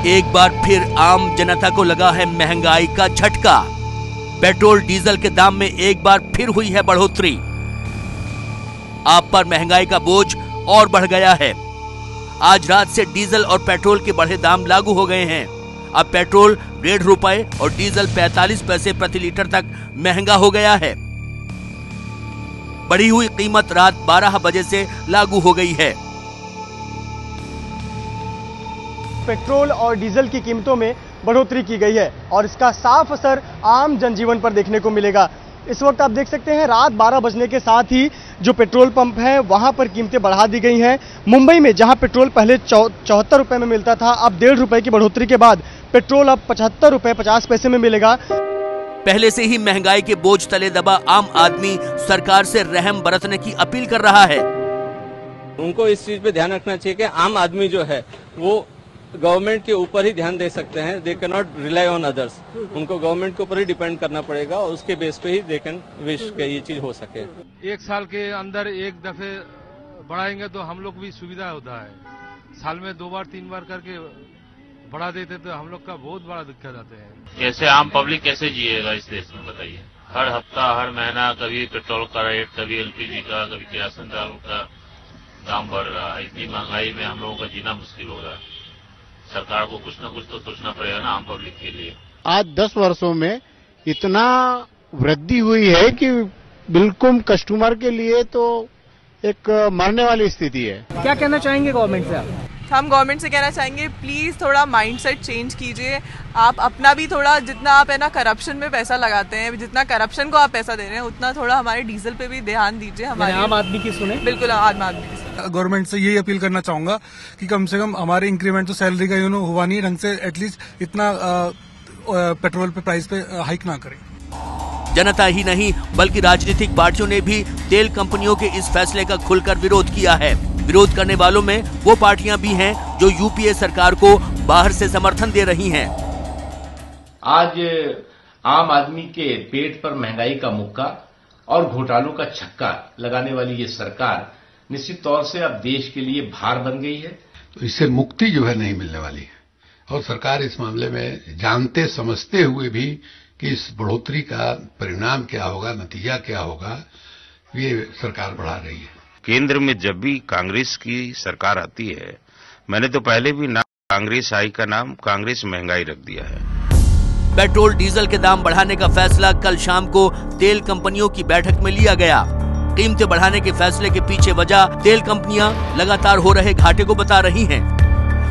एक बार फिर आम जनता को लगा है महंगाई का झटका। पेट्रोल डीजल के दाम में एक बार फिर हुई है बढ़ोतरी। आप पर महंगाई का बोझ और बढ़ गया है। आज रात से डीजल और पेट्रोल के बढ़े दाम लागू हो गए हैं। अब पेट्रोल 1.5 रुपए और डीजल 45 पैसे प्रति लीटर तक महंगा हो गया है। बढ़ी हुई कीमत रात 12 बजे से लागू हो गई है। पेट्रोल और डीजल की कीमतों में बढ़ोतरी की गई है और इसका साफ असर आम जनजीवन पर देखने को मिलेगा। इस वक्त आप देख सकते हैं रात 12 बजने के साथ ही जो पेट्रोल पंप है वहां पर कीमतें बढ़ा दी गई हैं। मुंबई में जहां पेट्रोल पहले 74 रुपए में मिलता था, अब 1.5 रुपए की बढ़ोतरी के बाद पेट्रोल अब 75 रुपए 50 पैसे में मिलेगा। पहले से ही महंगाई के बोझ तले दबा आम आदमी सरकार से रहम बरतने की अपील कर रहा है। उनको इस चीज पे ध्यान रखना चाहिए कि आम आदमी जो है वो गवर्नमेंट के ऊपर ही ध्यान दे सकते हैं। They can not rely on others. उनको गवर्नमेंट के ऊपर ही डिपेंड करना पड़ेगा और उसके बेस पे ही दे कैन विश के ये चीज हो सके। एक साल के अंदर एक दफे बढ़ाएंगे तो हम लोग भी सुविधा होता है। साल में 2 बार 3 बार करके बढ़ा देते तो हम लोग का बहुत बड़ा दिक्कत आते हैं। कैसे आम पब्लिक कैसे जिएगा इस देश में बताइए। हर हफ्ता हर महीना कभी पेट्रोल का रेट, कभी एलपीजी का, कभी किरासन का दाम बढ़ रहा है। इतनी महंगाई में हम लोगों का जीना मुश्किल हो रहा है। सरकार को कुछ न कुछ तो सोचना पड़ेगा ना आम पब्लिक के लिए। आज 10 वर्षों में इतना वृद्धि हुई है कि बिल्कुल कस्टमर के लिए तो एक मरने वाली स्थिति है। क्या कहना चाहेंगे गवर्नमेंट से आप? हम गवर्नमेंट से कहना चाहेंगे प्लीज थोड़ा माइंडसेट चेंज कीजिए। आप अपना भी थोड़ा, जितना आप है ना करप्शन में पैसा लगाते हैं, जितना करप्शन को आप पैसा दे रहे हैं, उतना थोड़ा हमारे डीजल पे भी ध्यान दीजिए। हमारे आम आदमी की सुने। बिल्कुल आम आदमी की सुने। गवर्नमेंट से यही अपील करना चाहूंगा कि कम से कम हमारे इंक्रीमेंट तो सैलरी का हुआ नहीं ढंग से, एटलीस्ट इतना पेट्रोल पे प्राइस पे हाइक ना करें। जनता ही नहीं बल्कि राजनीतिक पार्टियों ने भी तेल कंपनियों के इस फैसले का खुलकर विरोध किया है। विरोध करने वालों में वो पार्टियां भी हैं जो यूपीए सरकार को बाहर से समर्थन दे रही हैं। आज आम आदमी के पेट पर महंगाई का मुक्का और घोटालों का छक्का लगाने वाली ये सरकार निश्चित तौर से अब देश के लिए भार बन गई है। तो इससे मुक्ति जो है नहीं मिलने वाली है और सरकार इस मामले में जानते समझते हुए भी कि इस बढ़ोतरी का परिणाम क्या होगा, नतीजा क्या होगा, ये सरकार बढ़ा रही है। केंद्र में जब भी कांग्रेस की सरकार आती है, मैंने तो पहले भी नाम कांग्रेस आई का नाम कांग्रेस महंगाई रख दिया है। पेट्रोल डीजल के दाम बढ़ाने का फैसला कल शाम को तेल कंपनियों की बैठक में लिया गया। कीमतें बढ़ाने के फैसले के पीछे वजह तेल कंपनियां लगातार हो रहे घाटे को बता रही हैं,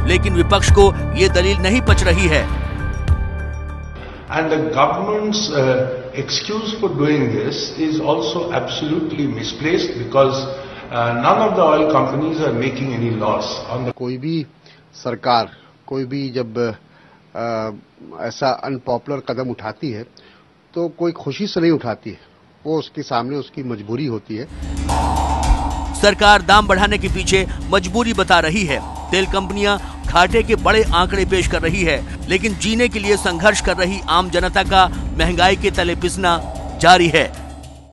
लेकिन विपक्ष को ये दलील नहीं पच रही है। And the government's excuse for doing this is also absolutely misplaced because none of the oil companies are making any loss on the. कोई भी सरकार कोई भी जब ऐसा अनपॉपुलर कदम उठाती है तो कोई खुशी से नहीं उठाती है, वो उसके सामने उसकी मजबूरी होती है। सरकार दाम बढ़ाने के पीछे मजबूरी बता रही है। तेल कंपनियां घाटे के बड़े आंकड़े पेश कर रही है, लेकिन जीने के लिए संघर्ष कर रही आम जनता का महंगाई के तले पिसना जारी है।